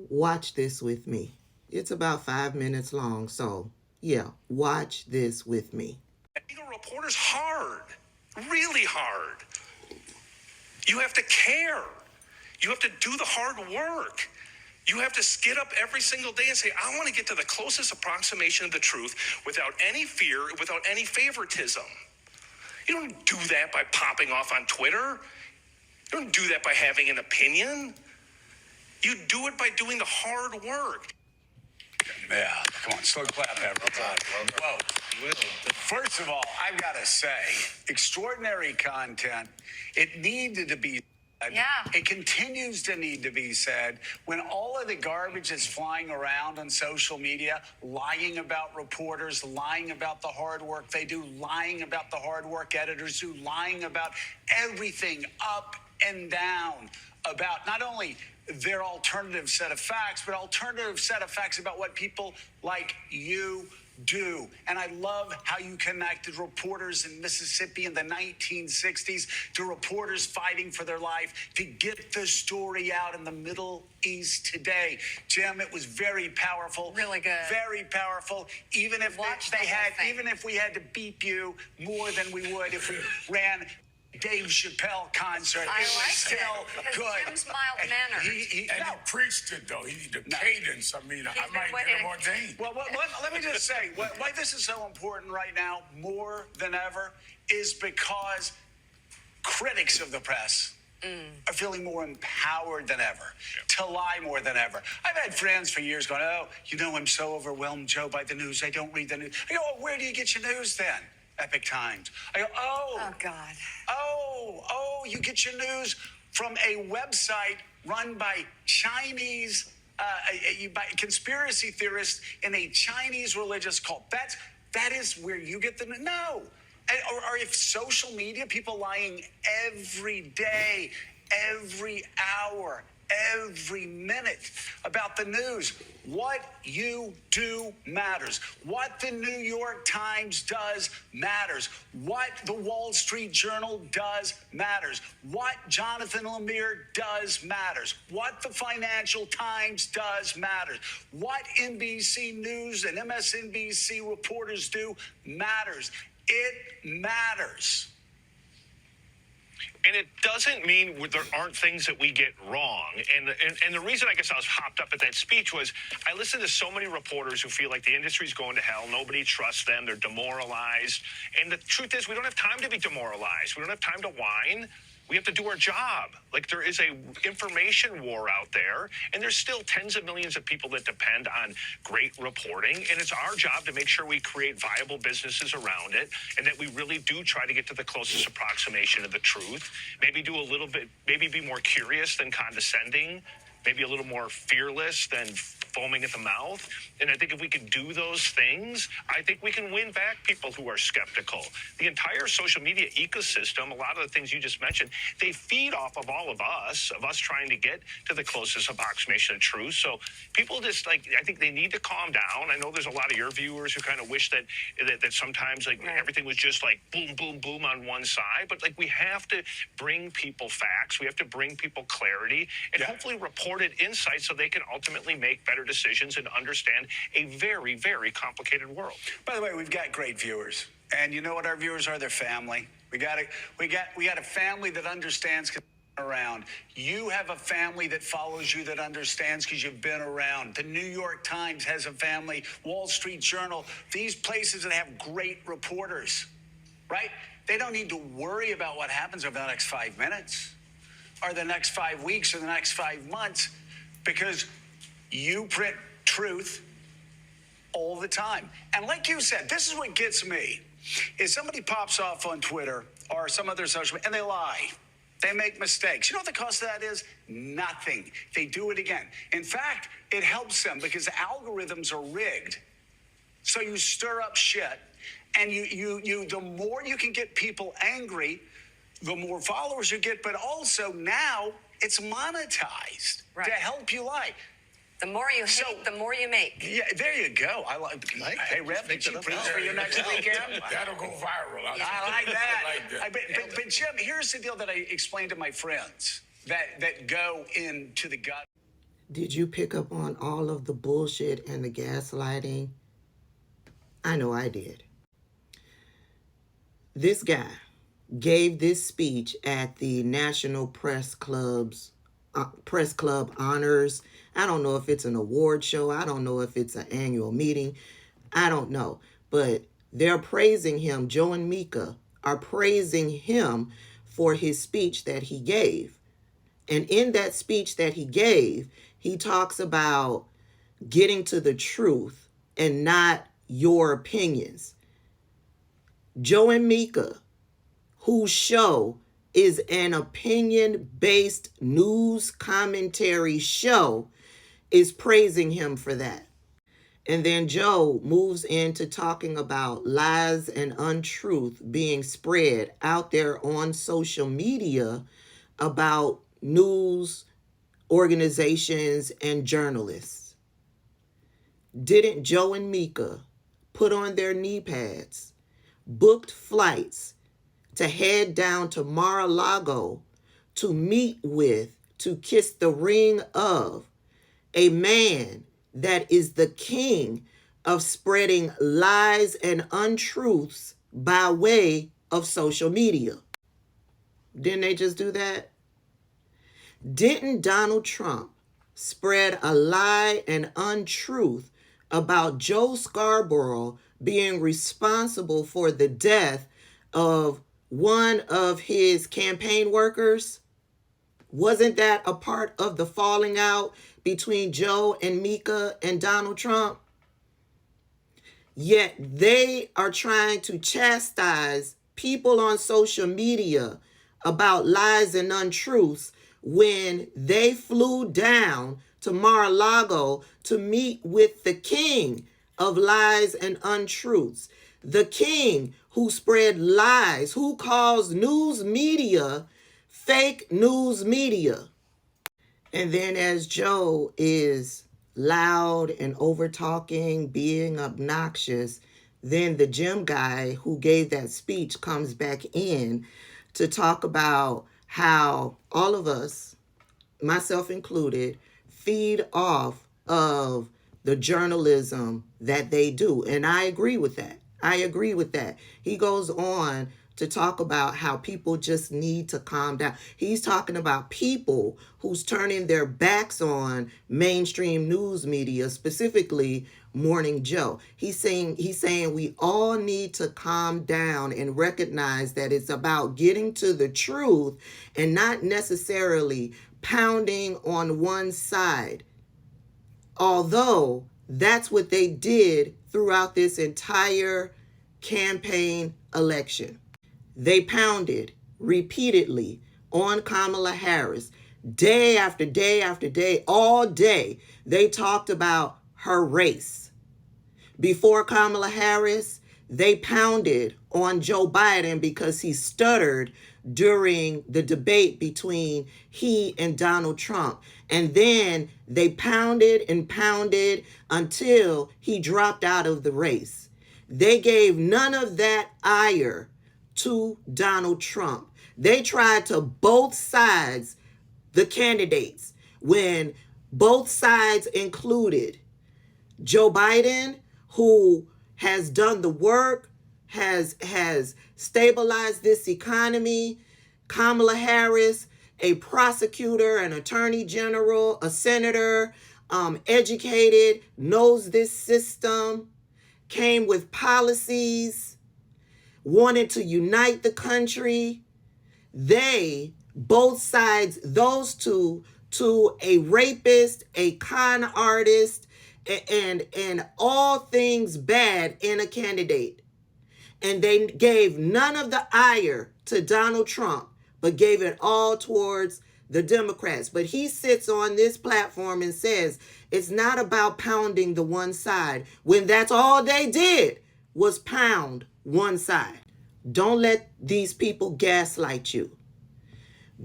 Watch this with me. It's about 5 minutes long, so yeah, watch this with me. Being a reporter's hard, really hard. You have to care. You have to do the hard work. You have to get up every single day and say, I want to get to the closest approximation of the truth without any fear, without any favoritism. You don't do that by popping off on Twitter. You don't do that by having an opinion. You do it by doing the hard work. Yeah, come on, slow clap, everybody. Whoa. First of all, I've got to say, extraordinary content. It needed to be said. Yeah. It continues to need to be said when all of the garbage is flying around on social media, lying about reporters, lying about the hard work they do, lying about the hard work editors do, lying about everything up and down about not only their alternative set of facts, but alternative set of facts about what people like you do. And I love how you connected reporters in Mississippi in the 1960s to reporters fighting for their life to get the story out in the Middle East today. Jim, it was very powerful. Really good. Very powerful. Even if even if we had to beep you more than we would if we ran Dave Chappelle concert. I It was liked still it, good. Jim's mild-mannered. He preached it, though. The cadence, I mean, I might get him ordained. Well, let me just say, why this is so important right now, more than ever, is because critics of the press are feeling more empowered than ever, to lie more than ever. I've had friends for years going, I'm so overwhelmed, Joe, by the news. I don't read the news. I go, where do you get your news then? Epic Times. I go, Oh, God. you get your news from a website run by Chinese, by conspiracy theorists in a Chinese religious cult. That is where you get the news. No. Or if social media, people lying every day, every hour, every minute about the news. What you do matters. What the New York Times does matters. What the Wall Street Journal does matters. What Jonathan Lemire does matters. What the Financial Times does matters. What NBC News and MSNBC reporters do matters. It matters. And it doesn't mean there aren't things that we get wrong. And the reason I guess I was hopped up at that speech was I listened to so many reporters who feel like the industry's going to hell. Nobody trusts them. They're demoralized. And the truth is we don't have time to be demoralized. We don't have time to whine. We have to do our job. Like, there is a information war out there, and there's still tens of millions of people that depend on great reporting, and it's our job to make sure we create viable businesses around it, and that we really do try to get to the closest approximation of the truth. Maybe do a little bit, maybe be more curious than condescending, maybe a little more fearless than foaming at the mouth. And I think if we can do those things, I think we can win back people who are skeptical. The entire social media ecosystem, a lot of the things you just mentioned, they feed off of all of us trying to get to the closest approximation of truth. So people just I think they need to calm down. I know there's a lot of your viewers who kind of wish that sometimes everything was just boom, boom, boom on one side. But we have to bring people facts. We have to bring people clarity and hopefully reported insights so they can ultimately make better decisions and understand a very, very complicated world. By the way, we've got great viewers. And you know what our viewers are? They're family. We got a family that understands around. You have a family that follows you that understands because you've been around. The New York Times has a family. Wall Street Journal. These places that have great reporters, right? They don't need to worry about what happens over the next 5 minutes or the next 5 weeks or the next 5 months because you print truth all the time. And like you said, this is what gets me, is somebody pops off on Twitter or some other social media and they lie. They make mistakes. You know what the cost of that is? Nothing. They do it again. In fact, it helps them because the algorithms are rigged. So you stir up shit and you the more you can get people angry, the more followers you get, but also now it's monetized to help you lie. The more you hate, the more you make. Yeah, there you go. I like hey, Rev, did you preach for your next weekend? That'll go viral. I like that. But Jim, here's the deal that I explained to my friends. that go into the gut. Did you pick up on all of the bullshit and the gaslighting? I know I did. This guy gave this speech at the National Press Club Honors. I don't know if it's an award show. I don't know if it's an annual meeting. I don't know. But they're praising him. Joe and Mika are praising him for his speech that he gave. And in that speech that he gave, he talks about getting to the truth and not your opinions. Joe and Mika, whose show is an opinion-based news commentary show, is praising him for that. And then Joe moves into talking about lies and untruth being spread out there on social media about news organizations and journalists. Didn't Joe and Mika put on their knee pads, booked flights to head down to Mar-a-Lago to meet with, to kiss the ring of a man that is the king of spreading lies and untruths by way of social media? Didn't they just do that? Didn't Donald Trump spread a lie and untruth about Joe Scarborough being responsible for the death of one of his campaign workers? Wasn't that a part of the falling out between Joe and Mika and Donald Trump? Yet they are trying to chastise people on social media about lies and untruths when they flew down to Mar-a-Lago to meet with the king of lies and untruths, the king who spread lies, who calls news media fake news media. And then as Joe is loud and over talking, being obnoxious, then the gym guy who gave that speech comes back in to talk about how all of us, myself included, feed off of the journalism that they do. And I agree with that. I agree with that. He goes on to talk about how people just need to calm down. He's talking about people who's turning their backs on mainstream news media, specifically Morning Joe. He's saying we all need to calm down and recognize that it's about getting to the truth and not necessarily pounding on one side. Although that's what they did throughout this entire campaign election. They pounded repeatedly on Kamala Harris day after day after day, all day. They talked about her race. Before Kamala Harris, they pounded on Joe Biden because he stuttered during the debate between he and Donald Trump. And then they pounded and pounded until he dropped out of the race. They gave none of that ire to Donald Trump. They tried to both sides, the candidates, when both sides included Joe Biden, who has done the work, has stabilized this economy, Kamala Harris, a prosecutor, an attorney general, a senator, educated, knows this system, came with policies, wanted to unite the country. They, both sides, those two, to a rapist, a con artist, and all things bad in a candidate. And they gave none of the ire to Donald Trump, but gave it all towards the Democrats. But he sits on this platform and says it's not about pounding the one side, when that's all they did was pound one side. Don't let these people gaslight you.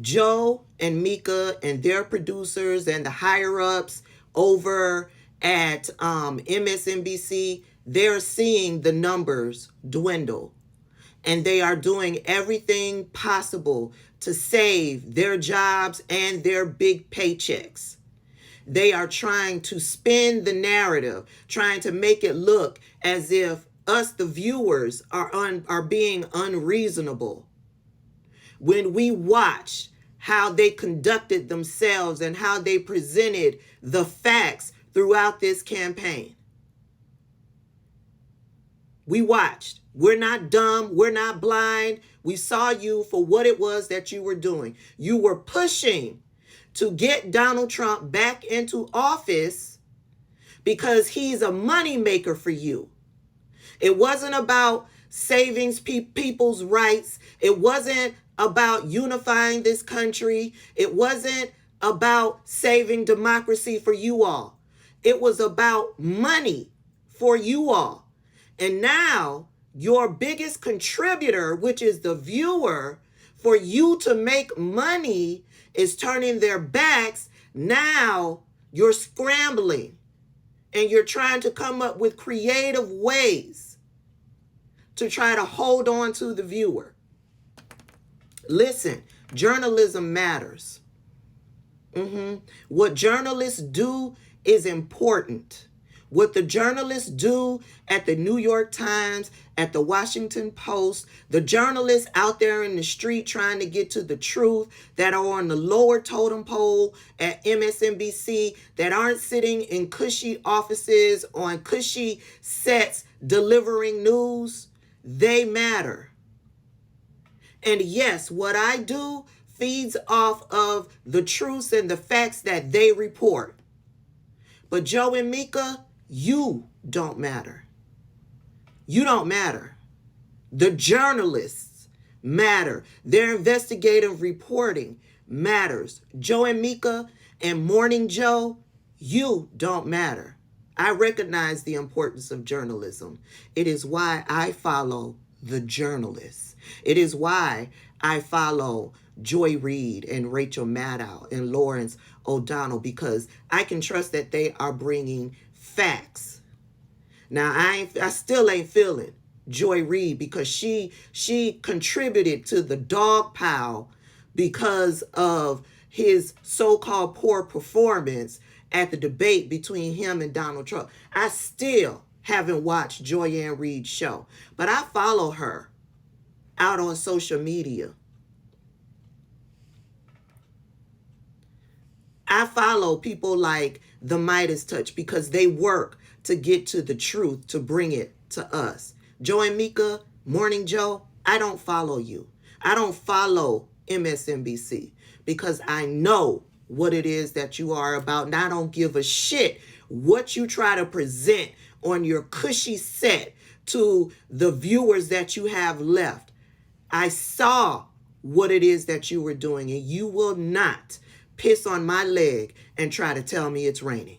Joe and Mika and their producers and the higher-ups over at MSNBC, they're seeing the numbers dwindle. And they are doing everything possible to save their jobs and their big paychecks. They are trying to spin the narrative, trying to make it look as if us, the viewers, are being unreasonable. When we watch how they conducted themselves and how they presented the facts throughout this campaign. We watched. We're not dumb. We're not blind. We saw you for what it was that you were doing. You were pushing to get Donald Trump back into office because he's a moneymaker for you. It wasn't about saving people's rights. It wasn't about unifying this country. It wasn't about saving democracy for you all. It was about money for you all. And now your biggest contributor, which is the viewer, for you to make money is turning their backs. Now you're scrambling and you're trying to come up with creative ways to try to hold on to the viewer. Listen, journalism matters. What journalists do is important. What the journalists do at the New York Times, at the Washington Post, the journalists out there in the street trying to get to the truth, that are on the lower totem pole at MSNBC, that aren't sitting in cushy offices on cushy sets delivering news, they matter. And yes, what I do feeds off of the truths and the facts that they report. But Joe and Mika, you don't matter. You don't matter. The journalists matter. Their investigative reporting matters. Joe and Mika and Morning Joe, you don't matter. I recognize the importance of journalism. It is why I follow the journalists. It is why I follow Joy Reid and Rachel Maddow and Lawrence O'Donnell, because I can trust that they are bringing facts. Now, I still ain't feeling Joy Reid because she contributed to the dog pile because of his so-called poor performance at the debate between him and Donald Trump. I still haven't watched Joy Ann Reid's show, but I follow her out on social media. I follow people like the Midas Touch because they work to get to the truth, to bring it to us. Joe and Mika, Morning Joe, I don't follow you. I don't follow MSNBC because I know what it is that you are about, and I don't give a shit what you try to present on your cushy set to the viewers that you have left. I saw what it is that you were doing, and you will not piss on my leg and try to tell me it's raining.